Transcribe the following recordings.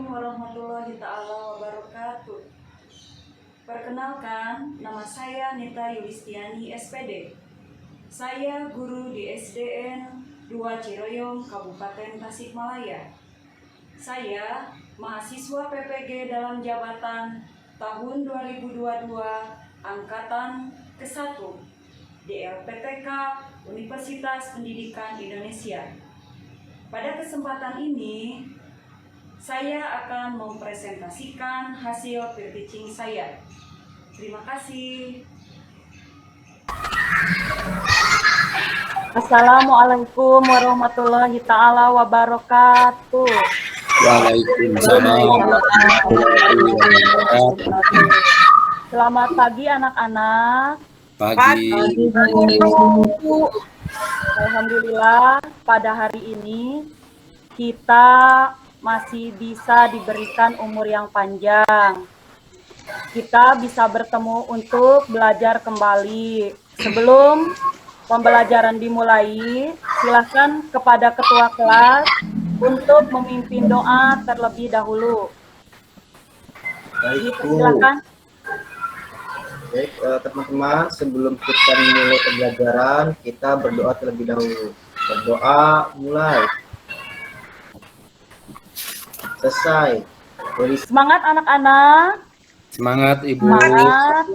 warahmatullahi taala wabarakatuh. Perkenalkan, nama saya Nita Yulistiani SPD. Saya guru di SDN 2 Ciroyom, Kabupaten Tasikmalaya. Saya mahasiswa PPG dalam jabatan tahun 2022 angkatan ke-1 di LPTK Universitas Pendidikan Indonesia. Pada kesempatan ini, saya akan mempresentasikan hasil peer teaching saya. Terima kasih. Assalamualaikum warahmatullahi taala wabarakatuh. Waalaikumsalam warahmatullahi wabarakatuh. Selamat pagi anak-anak. Pagi. Alhamdulillah pada hari ini kita masih bisa diberikan umur yang panjang. Kita bisa bertemu untuk belajar kembali. Sebelum pembelajaran dimulai, silakan kepada ketua kelas untuk memimpin doa terlebih dahulu. Silakan. Baik, teman-teman, sebelum kita memulai pembelajaran, kita berdoa terlebih dahulu. Berdoa mulai. Selesai. Semangat anak-anak. Semangat Ibu. Semangat.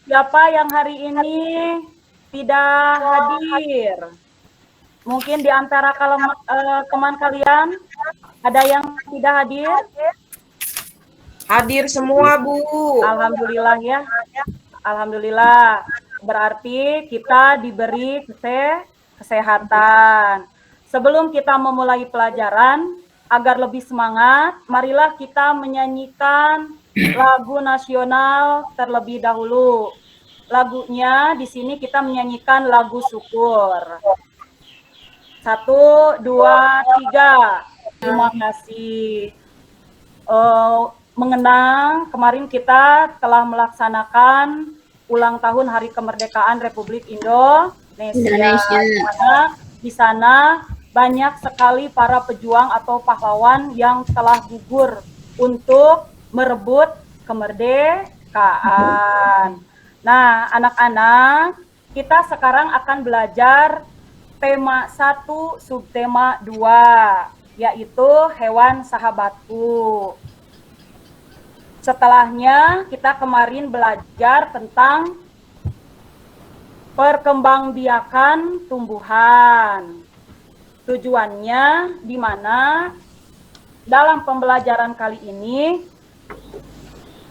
Siapa yang hari ini tidak hadir? Mungkin di antara teman kalian ada yang tidak hadir? Hadir semua, Bu. Alhamdulillah ya. Alhamdulillah. Berarti kita diberi kesehatan. Sebelum kita memulai pelajaran, agar lebih semangat, marilah kita menyanyikan lagu nasional terlebih dahulu. Lagunya di sini kita menyanyikan lagu syukur. 1, 2, 3. Terima kasih. Mengenang kemarin kita telah melaksanakan ulang tahun Hari Kemerdekaan Republik Indonesia. Di sana banyak sekali para pejuang atau pahlawan yang telah gugur untuk merebut kemerdekaan. Nah, anak-anak, kita sekarang akan belajar tema 1, subtema 2, yaitu hewan sahabatku. Setelahnya, kita kemarin belajar tentang perkembangbiakan tumbuhan. Tujuannya di mana dalam pembelajaran kali ini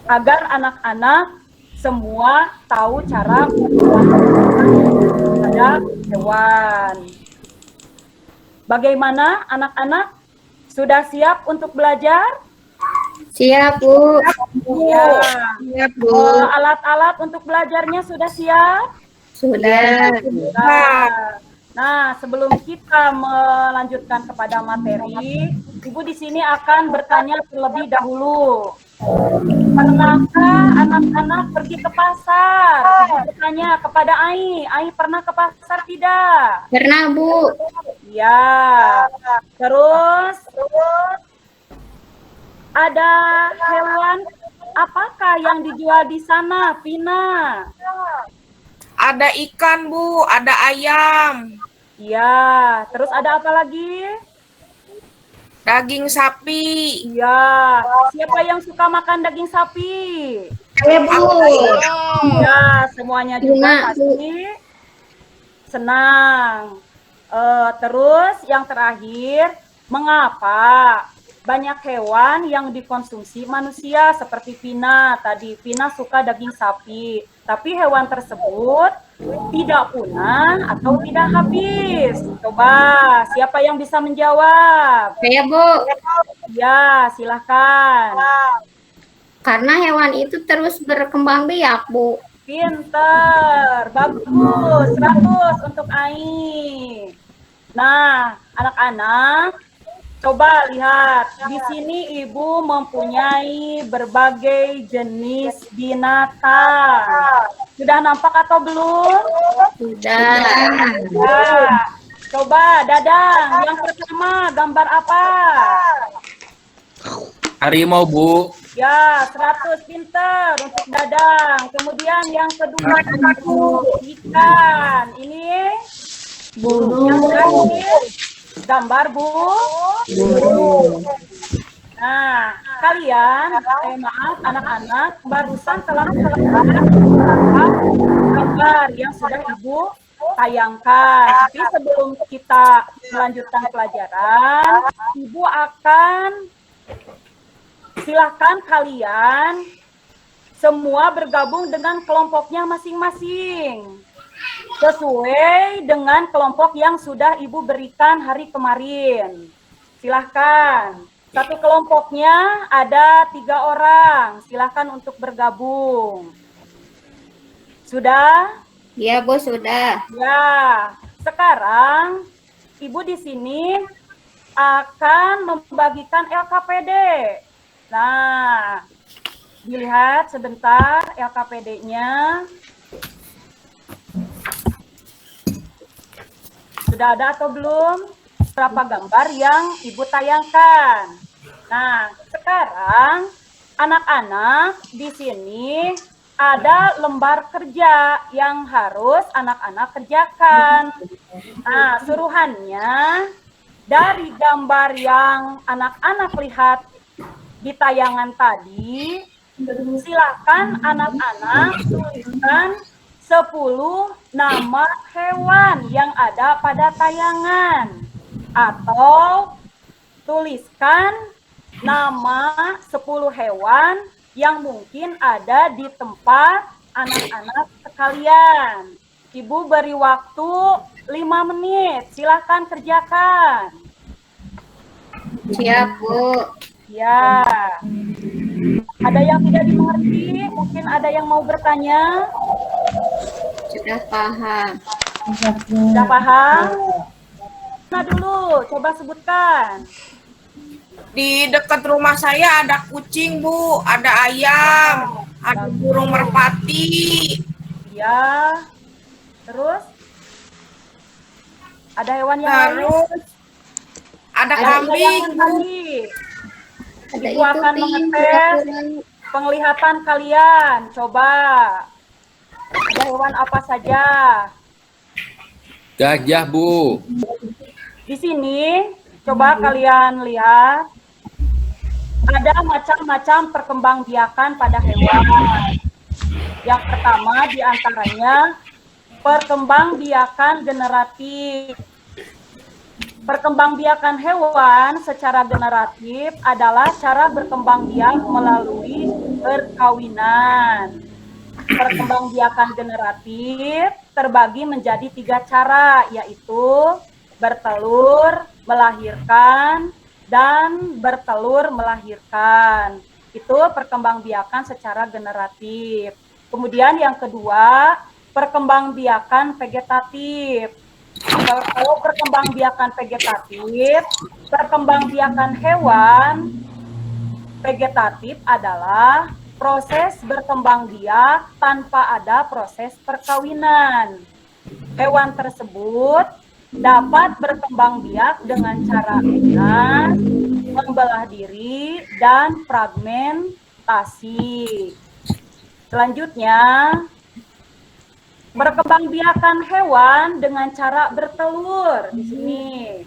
agar anak-anak semua tahu cara terhadap hewan. Bagaimana anak-anak? Sudah siap untuk belajar? Siap, Bu. Ya. Siap, Bu. Alat-alat untuk belajarnya sudah siap? Sudah. Nah, sebelum kita melanjutkan kepada materi, Ibu di sini akan bertanya terlebih dahulu. Pernahkah anak-anak pergi ke pasar? Ibu bertanya kepada Ai. Ai pernah ke pasar tidak? Pernah, Bu. Ya. Terus ada hewan apakah yang dijual di sana, Vina? Ada ikan, Bu. Ada ayam. Iya. Terus ada apa lagi? Daging sapi. Iya. Siapa yang suka makan daging sapi? Saya, Bu. Ya, semuanya juga pasti senang. Terus yang terakhir, mengapa banyak hewan yang dikonsumsi manusia seperti Vina tadi? Vina suka daging sapi, tapi hewan tersebut tidak punah atau tidak habis. Coba, siapa yang bisa menjawab? Saya, Bu. Ya, silahkan. Karena hewan itu terus berkembang biak, Bu. Pinter, bagus, 100 untuk Ai. Nah, anak-anak, coba lihat, di sini Ibu mempunyai berbagai jenis binatang. Sudah nampak atau belum? Sudah. Ya. Coba, Dadang, yang pertama gambar apa? Harimau, Bu. Ya, 100 pinter untuk Dadang. Kemudian yang kedua ikan. Ini yang terakhir gambar, Bu. Nah, kalian, maaf anak-anak, barusan telah selesai gambar yang sudah Ibu tayangkan. Tapi sebelum kita melanjutkan pelajaran, Ibu akan silakan kalian semua bergabung dengan kelompoknya masing-masing. Sesuai dengan kelompok yang sudah Ibu berikan hari kemarin. Silahkan. Satu kelompoknya ada 3 orang. Silahkan untuk bergabung. Sudah? Ya, Bu, sudah. Ya. Sekarang Ibu di sini akan membagikan LKPD. Nah, dilihat sebentar LKPD-nya. Sudah ada atau belum? Berapa gambar yang Ibu tayangkan? Nah, sekarang anak-anak di sini ada lembar kerja yang harus anak-anak kerjakan. Nah, suruhannya dari gambar yang anak-anak lihat di tayangan tadi, silakan anak-anak tuliskan 10 nama hewan yang ada pada tayangan. Atau tuliskan nama 10 hewan yang mungkin ada di tempat anak-anak sekalian. Ibu beri waktu 5 menit, silakan kerjakan. Siap, Bu. Ya. Ada yang tidak dimengerti? Mungkin ada yang mau bertanya? Sudah paham. Sudah paham? Nah dulu, coba sebutkan. Di dekat rumah saya ada kucing, Bu, ada ayam, ada burung merpati. Ya. Terus? Ada hewan yang lain? Terus ada Ada kambing, yang Bu. tadi. Ada Ibu akan Pin. mengetes penglihatan kalian. Coba. Ada hewan apa saja? Gajah, Bu. Di sini, coba kalian lihat. Ada macam-macam perkembangbiakan pada hewan. Yang pertama diantaranya perkembangbiakan generatif. Perkembangbiakan hewan secara generatif adalah cara berkembangbiak melalui perkawinan. Perkembangbiakan generatif terbagi menjadi 3 cara, yaitu bertelur, melahirkan, dan bertelur melahirkan. Itu perkembangbiakan secara generatif. Kemudian yang kedua, perkembangbiakan vegetatif. Kalau perkembangbiakan vegetatif, perkembangbiakan hewan vegetatif adalah proses berkembang biak tanpa ada proses perkawinan. Hewan tersebut dapat berkembang biak dengan cara bebas, membelah diri, dan fragmentasi. Selanjutnya, perkembangbiakan hewan dengan cara bertelur di sini.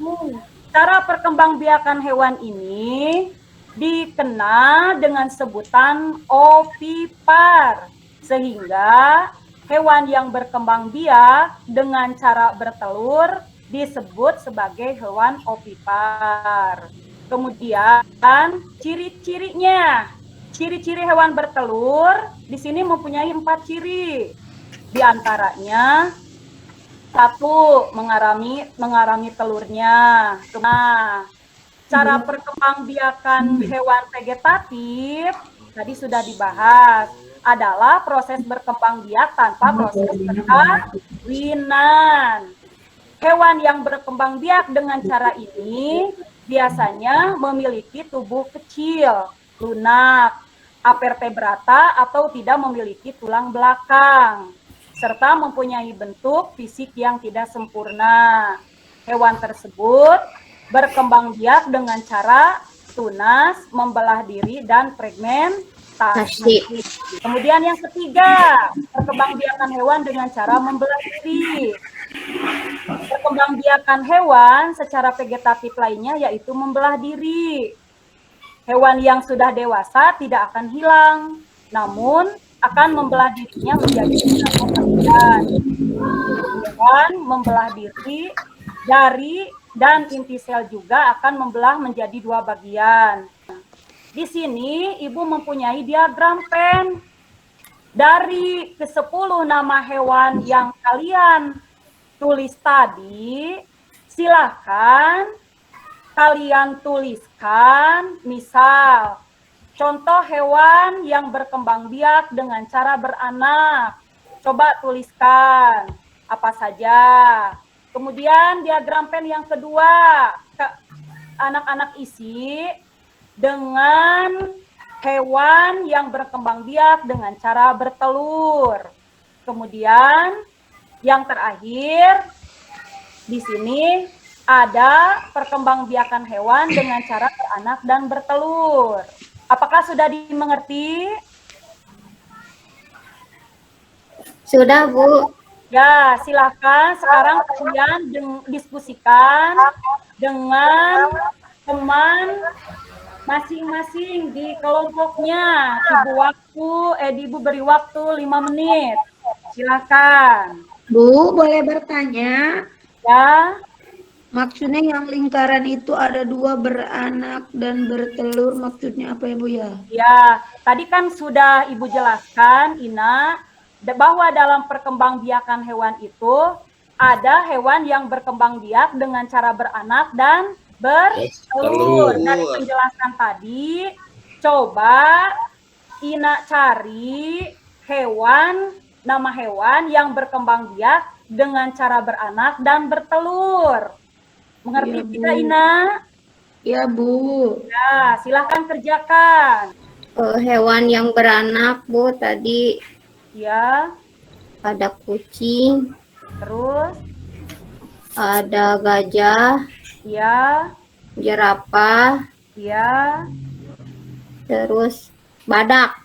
Cara perkembangbiakan hewan ini dikenal dengan sebutan ovipar, sehingga hewan yang berkembang biak dengan cara bertelur disebut sebagai hewan ovipar. Kemudian ciri-cirinya, ciri-ciri hewan bertelur di sini mempunyai 4 ciri. Di antaranya 1, mengarami telurnya. Nah, cara perkembangbiakan hewan vegetatif tadi sudah dibahas, adalah proses berkembang biak tanpa proses perkawinan. Hewan yang berkembang biak dengan cara ini biasanya memiliki tubuh kecil, lunak, avertebrata atau tidak memiliki tulang belakang, serta mempunyai bentuk fisik yang tidak sempurna. Hewan tersebut berkembang biak dengan cara tunas, membelah diri, dan fragmentasi. Asik. Kemudian yang ketiga, perkembangbiakan hewan dengan cara membelah diri. Perkembangbiakan hewan secara vegetatif lainnya yaitu membelah diri. Hewan yang sudah dewasa tidak akan hilang, namun akan membelah dirinya menjadi beberapa bagian. Hewan membelah diri dari dan inti sel juga akan membelah menjadi 2 bagian. Di sini Ibu mempunyai diagram pen. Dari ke-10 nama hewan yang kalian tulis tadi, silakan kalian tuliskan misal contoh hewan yang berkembang biak dengan cara beranak. Coba tuliskan apa saja. Kemudian diagram pen yang kedua, anak-anak isi dengan hewan yang berkembang biak dengan cara bertelur. Kemudian yang terakhir di sini ada perkembangbiakan hewan dengan cara beranak dan bertelur. Apakah sudah dimengerti? Sudah, Bu. Ya, silakan sekarang kalian diskusikan dengan teman masing-masing di kelompoknya. Ibu beri waktu 5 menit. Silakan. Bu, boleh bertanya? Ya, Maksudnya yang lingkaran itu ada 2 beranak dan bertelur, maksudnya apa ya Bu ya? ya. Tadi kan sudah Ibu jelaskan, Ina, bahwa dalam perkembangbiakan hewan itu ada hewan yang berkembang biak dengan cara beranak dan bertelur. Dari penjelasan tadi, coba Ina cari nama hewan yang berkembang biak dengan cara beranak dan bertelur. Mengerti Ya, tidak, Bu. Ina? Ya Bu. Ya, silahkan kerjakan. Hewan yang beranak, Bu, tadi Ya, ada kucing, terus, ada gajah, ya, jerapah, ya. terus badak.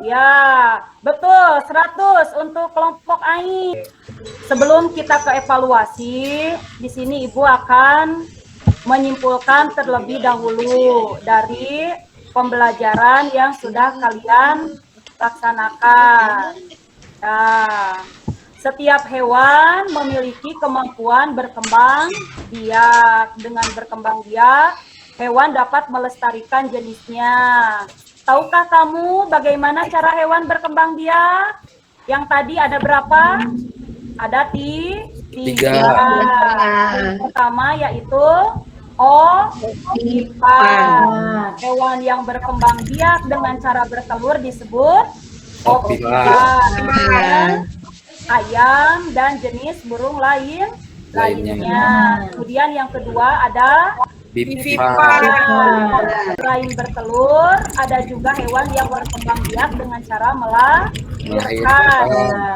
Ya, betul, 100 untuk kelompok AI. Sebelum kita ke evaluasi, di sini Ibu akan menyimpulkan terlebih dahulu dari pembelajaran yang sudah kalian laksanakan. Nah, setiap hewan memiliki kemampuan berkembang biak. Dengan berkembang biak, hewan dapat melestarikan jenisnya. Tahukah kamu bagaimana cara hewan berkembang biak? Yang tadi ada berapa? Ada tiga. Yang pertama yaitu ovipar. Hewan yang berkembang biak dengan cara bertelur disebut ovipar. Ayam dan jenis burung lainnya. Kemudian yang kedua ada Vivipar. Selain bertelur, ada juga hewan yang berkembang biak dengan cara melahirkan.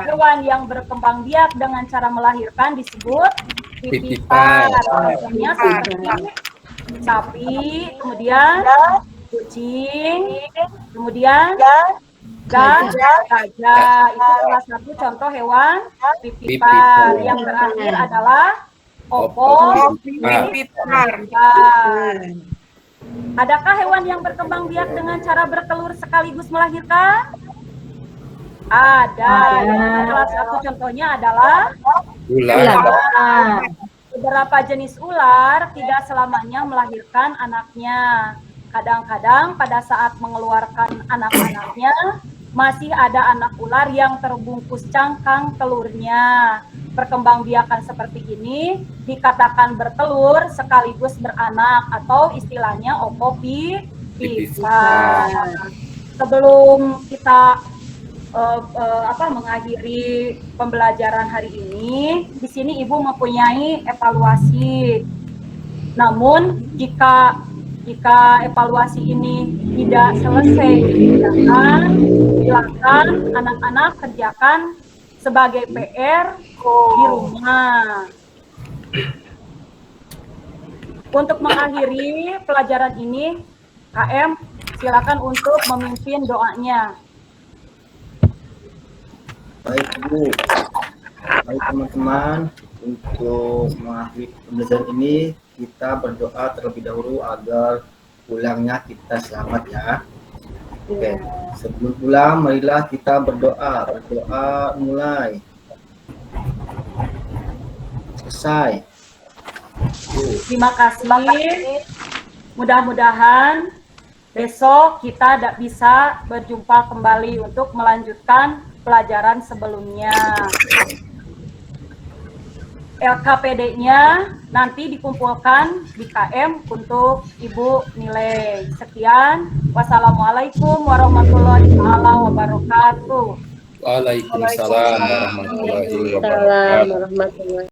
Hewan yang berkembang biak dengan cara melahirkan disebut vivipar. Contohnya seperti sapi, kemudian kucing, kemudian gajah. Itu salah satu contoh hewan vivipar. Yang terakhir adalah ovipar. Adakah hewan yang berkembang biak dengan cara bertelur sekaligus melahirkan? Ada. Salah satu contohnya adalah ular. Beberapa jenis ular tidak selamanya melahirkan anaknya. Kadang-kadang pada saat mengeluarkan anak-anaknya, masih ada anak ular yang terbungkus cangkang telurnya. Perkembangbiakan seperti ini dikatakan bertelur sekaligus beranak atau istilahnya ovipar. Sebelum kita mengakhiri pembelajaran hari ini, di sini Ibu mempunyai evaluasi. Namun jika evaluasi ini tidak selesai silakan anak-anak kerjakan sebagai PR di rumah. Untuk mengakhiri pelajaran ini, KM, silakan untuk memimpin doanya. Baik Bu. Baik teman-teman, untuk mengakhiri pembelajaran ini kita berdoa terlebih dahulu agar pulangnya kita selamat ya. Oke, sebelum pulang marilah kita berdoa. Berdoa mulai. Selesai. Terima kasih. Mudah-mudahan besok kita bisa berjumpa kembali untuk melanjutkan pelajaran sebelumnya. LKPD-nya nanti dikumpulkan di KM untuk Ibu nilai. Sekian. Wassalamualaikum warahmatullahi wabarakatuh. Waalaikumsalam warahmatullahi wabarakatuh. Waalaikumsalam warahmatullahi